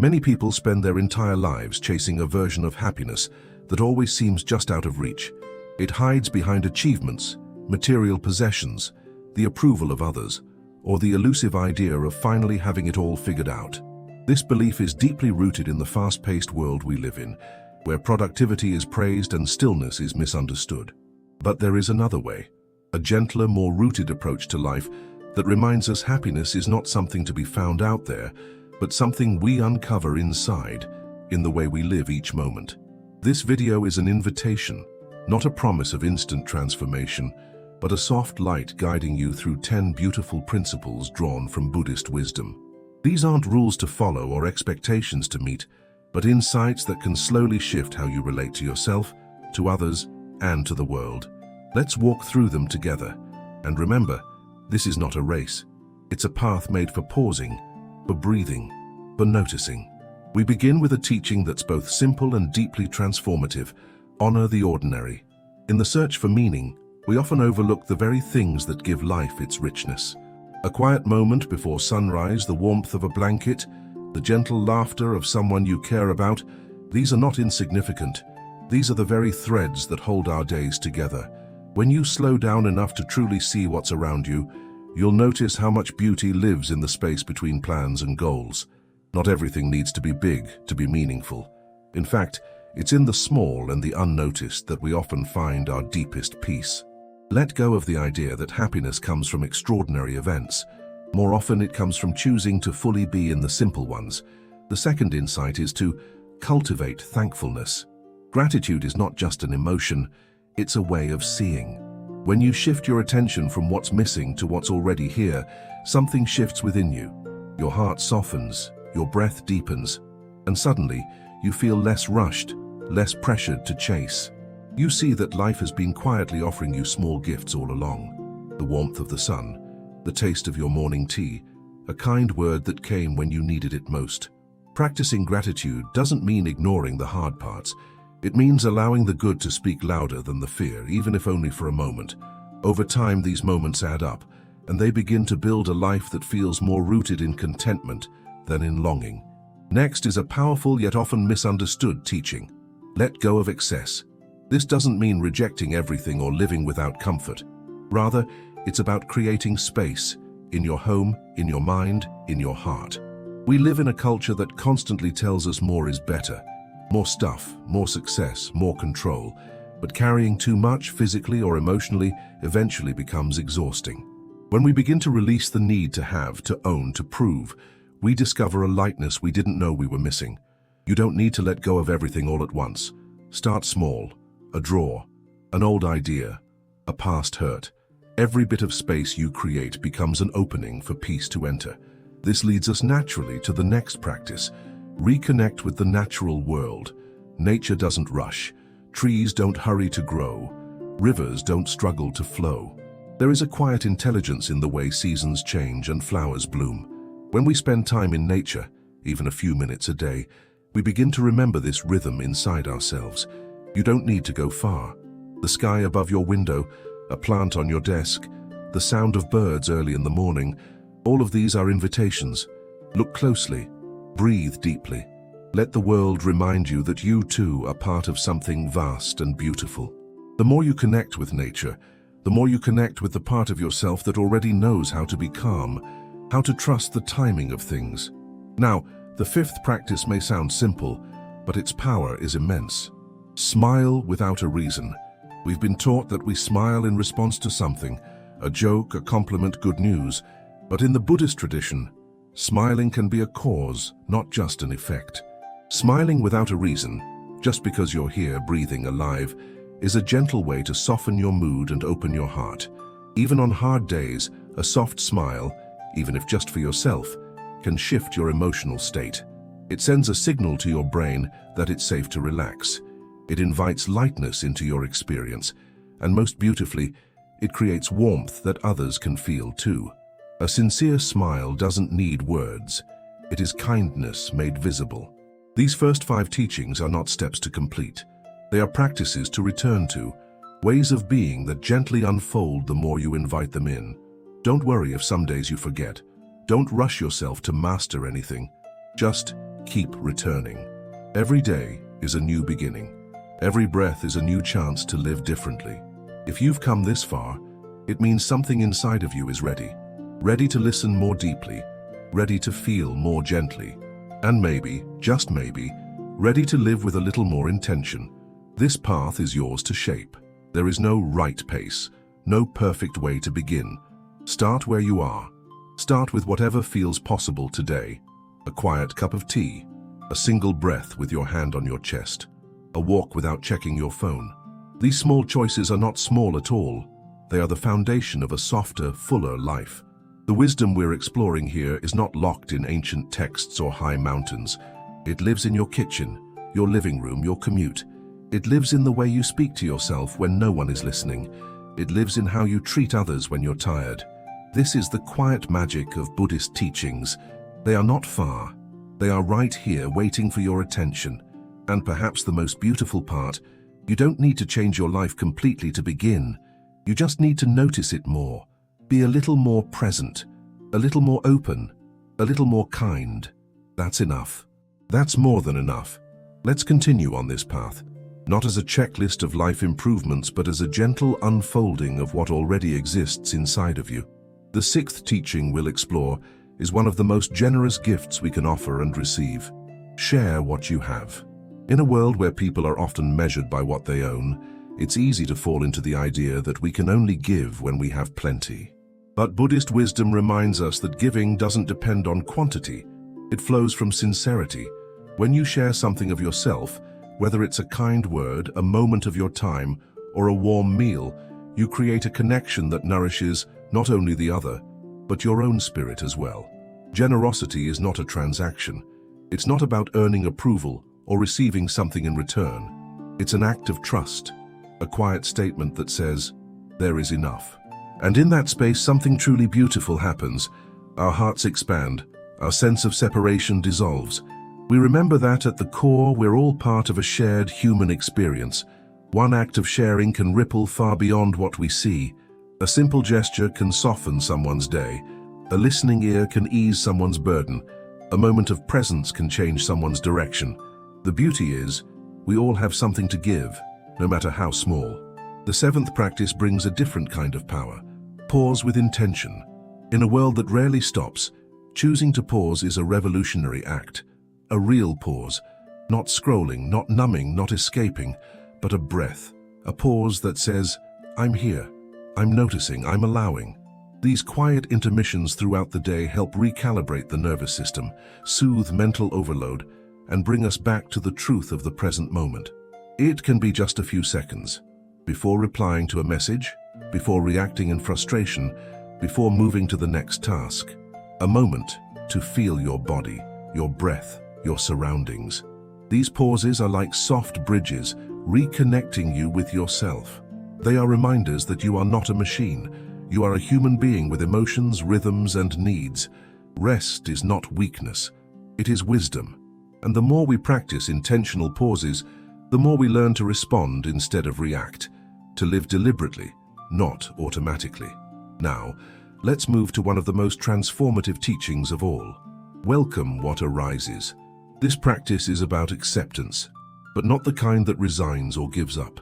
Many people spend their entire lives chasing a version of happiness that always seems just out of reach. It hides behind achievements, material possessions, the approval of others, or the elusive idea of finally having it all figured out. This belief is deeply rooted in the fast-paced world we live in, where productivity is praised and stillness is misunderstood. But there is another way, a gentler, more rooted approach to life that reminds us happiness is not something to be found out there, but something we uncover inside, in the way we live each moment. This video is an invitation, not a promise of instant transformation, but a soft light guiding you through 10 beautiful principles drawn from Buddhist wisdom. These aren't rules to follow or expectations to meet, but insights that can slowly shift how you relate to yourself, to others, and to the world. Let's walk through them together. And remember, this is not a race. It's a path made for pausing, for breathing, for noticing. We begin with a teaching that's both simple and deeply transformative. Honor the ordinary. In the search for meaning, we often overlook the very things that give life its richness. A quiet moment before sunrise, the warmth of a blanket, the gentle laughter of someone you care about, these are not insignificant. These are the very threads that hold our days together. When you slow down enough to truly see what's around you, you'll notice how much beauty lives in the space between plans and goals. Not everything needs to be big to be meaningful. In fact, it's in the small and the unnoticed that we often find our deepest peace. Let go of the idea that happiness comes from extraordinary events. More often it comes from choosing to fully be in the simple ones. The second insight is to cultivate thankfulness. Gratitude is not just an emotion, it's a way of seeing. When you shift your attention from what's missing to what's already here, something shifts within you. Your heart softens, your breath deepens, and suddenly you feel less rushed, less pressured to chase. You see that life has been quietly offering you small gifts all along. The warmth of the sun, the taste of your morning tea, a kind word that came when you needed it most. Practicing gratitude doesn't mean ignoring the hard parts. It means allowing the good to speak louder than the fear, even if only for a moment. Over time, these moments add up, and they begin to build a life that feels more rooted in contentment than in longing. Next is a powerful yet often misunderstood teaching. Let go of excess. This doesn't mean rejecting everything or living without comfort. Rather, it's about creating space in your home, in your mind, in your heart. We live in a culture that constantly tells us more is better. More stuff, more success, more control. But carrying too much physically or emotionally eventually becomes exhausting. When we begin to release the need to have, to own, to prove, we discover a lightness we didn't know we were missing. You don't need to let go of everything all at once. Start small. A drawer, an old idea, a past hurt. Every bit of space you create becomes an opening for peace to enter. This leads us naturally to the next practice. Reconnect with the natural world. Nature doesn't rush. Trees don't hurry to grow. Rivers don't struggle to flow. There is a quiet intelligence in the way seasons change and flowers bloom. When we spend time in nature, even a few minutes a day, we begin to remember this rhythm inside ourselves. You don't need to go far. The sky above your window, a plant on your desk, the sound of birds early in the morning, all of these are invitations. Look closely. Breathe deeply. Let the world remind you that you too are part of something vast and beautiful. The more you connect with nature, the more you connect with the part of yourself that already knows how to be calm, how to trust the timing of things. Now, the fifth practice may sound simple, but its power is immense. Smile without a reason. We've been taught that we smile in response to something, a joke, a compliment, good news. But in the Buddhist tradition, smiling can be a cause, not just an effect. Smiling without a reason, just because you're here breathing alive, is a gentle way to soften your mood and open your heart. Even on hard days, a soft smile, even if just for yourself, can shift your emotional state. It sends a signal to your brain that it's safe to relax. It invites lightness into your experience, and most beautifully, it creates warmth that others can feel too. A sincere smile doesn't need words. It is kindness made visible. These first 5 teachings are not steps to complete. They are practices to return to, ways of being that gently unfold the more you invite them in. Don't worry if some days you forget. Don't rush yourself to master anything. Just keep returning. Every day is a new beginning. Every breath is a new chance to live differently. If you've come this far, it means something inside of you is ready. Ready to listen more deeply, ready to feel more gently, and maybe, just maybe, ready to live with a little more intention. This path is yours to shape. There is no right pace, no perfect way to begin. Start where you are. Start with whatever feels possible today. A quiet cup of tea, a single breath with your hand on your chest, a walk without checking your phone. These small choices are not small at all. They are the foundation of a softer, fuller life. The wisdom we're exploring here is not locked in ancient texts or high mountains. It lives in your kitchen, your living room, your commute. It lives in the way you speak to yourself when no one is listening. It lives in how you treat others when you're tired. This is the quiet magic of Buddhist teachings. They are not far. They are right here waiting for your attention. And perhaps the most beautiful part, you don't need to change your life completely to begin. You just need to notice it more. Be a little more present, a little more open, a little more kind. That's enough. That's more than enough. Let's continue on this path, not as a checklist of life improvements, but as a gentle unfolding of what already exists inside of you. The sixth teaching we'll explore is one of the most generous gifts we can offer and receive. Share what you have. In a world where people are often measured by what they own, it's easy to fall into the idea that we can only give when we have plenty. But Buddhist wisdom reminds us that giving doesn't depend on quantity. It flows from sincerity. When you share something of yourself, whether it's a kind word, a moment of your time, or a warm meal, you create a connection that nourishes not only the other, but your own spirit as well. Generosity is not a transaction. It's not about earning approval or receiving something in return. It's an act of trust, a quiet statement that says, there is enough. And in that space, something truly beautiful happens. Our hearts expand, our sense of separation dissolves. We remember that at the core, we're all part of a shared human experience. One act of sharing can ripple far beyond what we see. A simple gesture can soften someone's day. A listening ear can ease someone's burden. A moment of presence can change someone's direction. The beauty is, we all have something to give, no matter how small. The seventh practice brings a different kind of power. Pause with intention. In a world that rarely stops, choosing to pause is a revolutionary act. A real pause. Not scrolling, not numbing, not escaping, but a breath. A pause that says, I'm here. I'm noticing, I'm allowing. These quiet intermissions throughout the day help recalibrate the nervous system, soothe mental overload, and bring us back to the truth of the present moment. It can be just a few seconds. Before replying to a message, before reacting in frustration, before moving to the next task. A moment to feel your body, your breath, your surroundings. These pauses are like soft bridges, reconnecting you with yourself. They are reminders that you are not a machine. You are a human being with emotions, rhythms, and needs. Rest is not weakness. It is wisdom. And the more we practice intentional pauses, the more we learn to respond instead of react, to live deliberately, not automatically. Now, let's move to one of the most transformative teachings of all. Welcome what arises. This practice is about acceptance, but not the kind that resigns or gives up.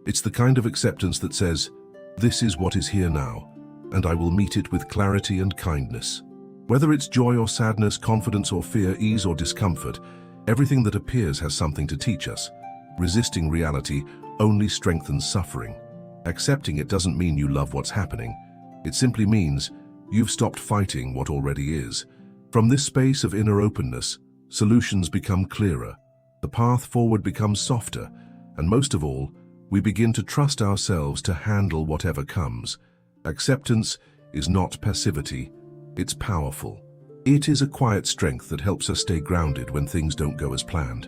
It's the kind of acceptance that says, this is what is here now, and I will meet it with clarity and kindness. Whether it's joy or sadness, confidence or fear, ease or discomfort, everything that appears has something to teach us. Resisting reality only strengthens suffering. Accepting it doesn't mean you love what's happening. It simply means you've stopped fighting what already is. From this space of inner openness, solutions become clearer, the path forward becomes softer, and most of all, we begin to trust ourselves to handle whatever comes. Acceptance is not passivity, it's powerful. It is a quiet strength that helps us stay grounded when things don't go as planned.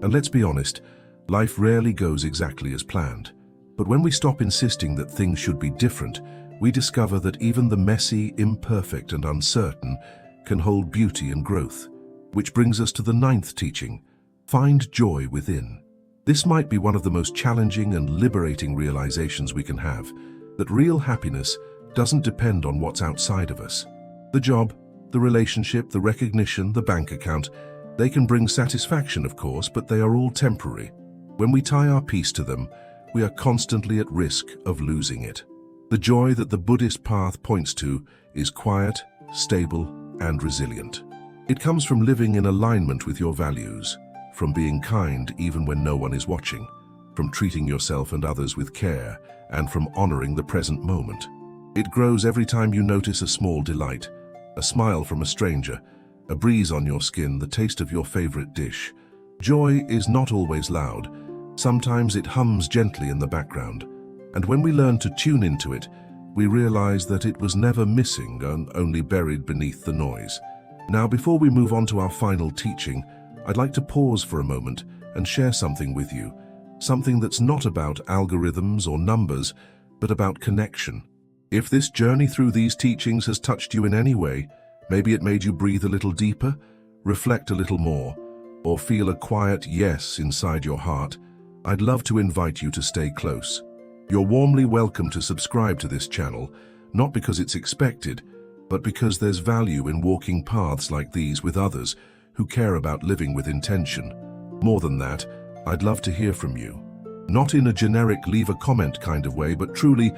And let's be honest, life rarely goes exactly as planned. But when we stop insisting that things should be different, we discover that even the messy, imperfect, and uncertain can hold beauty and growth. Which brings us to the ninth teaching, find joy within. This might be one of the most challenging and liberating realizations we can have, that real happiness doesn't depend on what's outside of us. The job, the relationship, the recognition, the bank account, They can bring satisfaction, of course, but they are all temporary. When we tie our peace to them, we are constantly at risk of losing it. The joy that the Buddhist path points to is quiet, stable, and resilient. It comes from living in alignment with your values, from being kind even when no one is watching, from treating yourself and others with care, and from honoring the present moment. It grows every time you notice a small delight, a smile from a stranger, a breeze on your skin, the taste of your favorite dish. Joy is not always loud. Sometimes it hums gently in the background. And when we learn to tune into it, we realize that it was never missing and only buried beneath the noise. Now, before we move on to our final teaching, I'd like to pause for a moment and share something with you. Something that's not about algorithms or numbers, but about connection. If this journey through these teachings has touched you in any way, maybe it made you breathe a little deeper, reflect a little more, or feel a quiet yes inside your heart, I'd love to invite you to stay close. You're warmly welcome to subscribe to this channel, not because it's expected, but because there's value in walking paths like these with others who care about living with intention. More than that, I'd love to hear from you. Not in a generic leave a comment kind of way, but truly,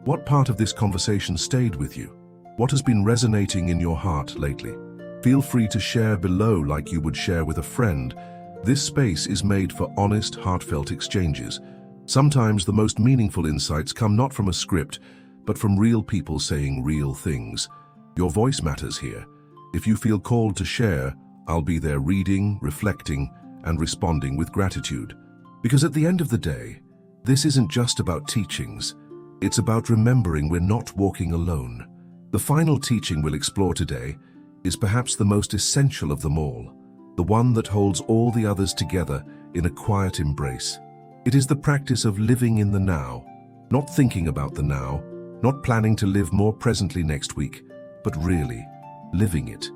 what part of this conversation stayed with you? What has been resonating in your heart lately? Feel free to share below like you would share with a friend. This space is made for honest, heartfelt exchanges. Sometimes the most meaningful insights come not from a script, but from real people saying real things. Your voice matters here. If you feel called to share, I'll be there reading, reflecting, and responding with gratitude. Because at the end of the day, this isn't just about teachings. It's about remembering we're not walking alone. The final teaching we'll explore today is perhaps the most essential of them all, the one that holds all the others together in a quiet embrace. It is the practice of living in the now, not thinking about the now, not planning to live more presently next week, but really living it,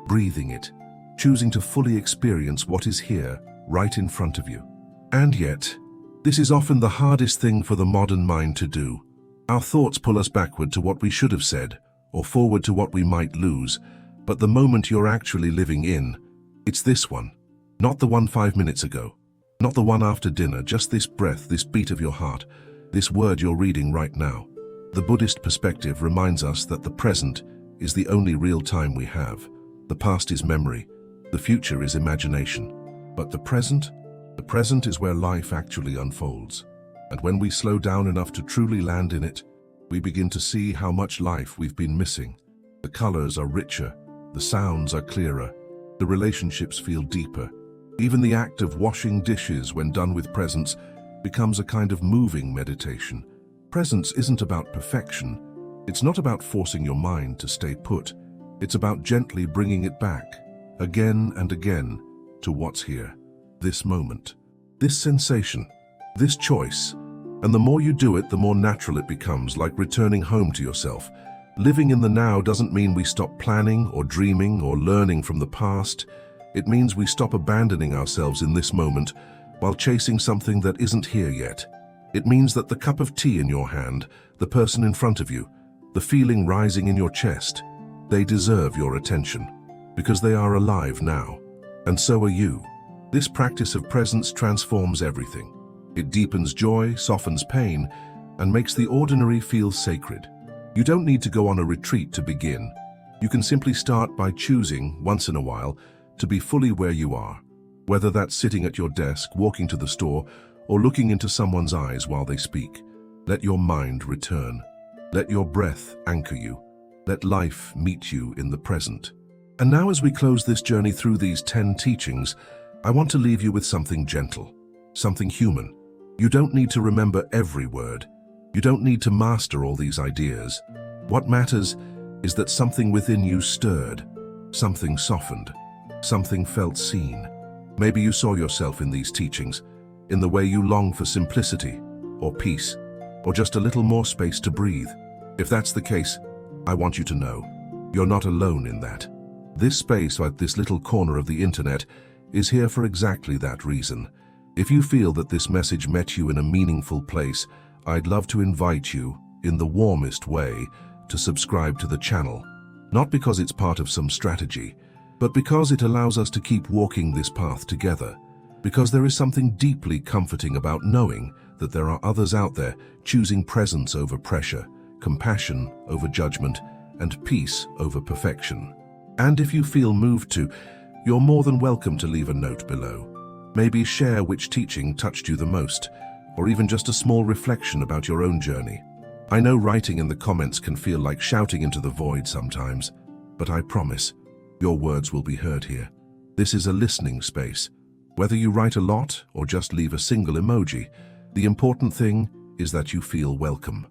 breathing it, choosing to fully experience what is here, right in front of you. And yet, this is often the hardest thing for the modern mind to do. Our thoughts pull us backward to what we should have said, or forward to what we might lose, but the moment you're actually living in, it's this one, not the one 5 minutes ago, not the one after dinner, just this breath, this beat of your heart, this word you're reading right now. The Buddhist perspective reminds us that the present is the only real time we have. The past is memory, the future is imagination. But the present is where life actually unfolds. And when we slow down enough to truly land in it, we begin to see how much life we've been missing. The colors are richer, the sounds are clearer, the relationships feel deeper. Even the act of washing dishes when done with presence becomes a kind of moving meditation. Presence isn't about perfection. It's not about forcing your mind to stay put. It's about gently bringing it back, again and again, to what's here, this moment, this sensation, this choice. And the more you do it, the more natural it becomes, like returning home to yourself. Living in the now doesn't mean we stop planning or dreaming or learning from the past. It means we stop abandoning ourselves in this moment while chasing something that isn't here yet. It means that the cup of tea in your hand, the person in front of you, the feeling rising in your chest, they deserve your attention because they are alive now. And so are you. This practice of presence transforms everything. It deepens joy, softens pain, and makes the ordinary feel sacred. You don't need to go on a retreat to begin. You can simply start by choosing, once in a while, to be fully where you are, whether that's sitting at your desk, walking to the store, or looking into someone's eyes while they speak. Let your mind return. Let your breath anchor you. Let life meet you in the present. And now, as we close this journey through these 10 teachings, I want to leave you with something gentle, something human. You don't need to remember every word. You don't need to master all these ideas. What matters is that something within you stirred, something softened, something felt seen. Maybe you saw yourself in these teachings, in the way you long for simplicity, or peace, or just a little more space to breathe. If that's the case, I want you to know, you're not alone in that. This space, like this little corner of the internet, is here for exactly that reason. If you feel that this message met you in a meaningful place, I'd love to invite you, in the warmest way, to subscribe to the channel. Not because it's part of some strategy, but because it allows us to keep walking this path together, because there is something deeply comforting about knowing that there are others out there choosing presence over pressure, compassion over judgment, and peace over perfection. And if you feel moved to, you're more than welcome to leave a note below. Maybe share which teaching touched you the most, or even just a small reflection about your own journey. I know writing in the comments can feel like shouting into the void sometimes, but I promise, your words will be heard here. This is a listening space. Whether you write a lot or just leave a single emoji, the important thing is that you feel welcome.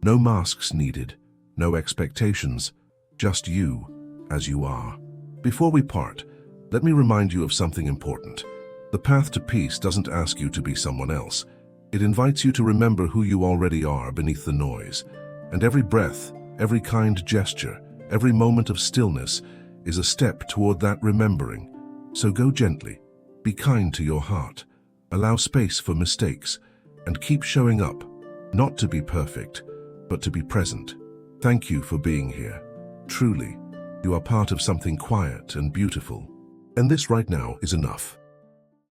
No masks needed, no expectations, just you as you are. Before we part, let me remind you of something important. The path to peace doesn't ask you to be someone else. It invites you to remember who you already are beneath the noise. And every breath, every kind gesture, every moment of stillness is a step toward that remembering. So go gently, be kind to your heart, allow space for mistakes, and keep showing up, not to be perfect, but to be present. Thank you for being here. Truly, you are part of something quiet and beautiful. And this right now is enough.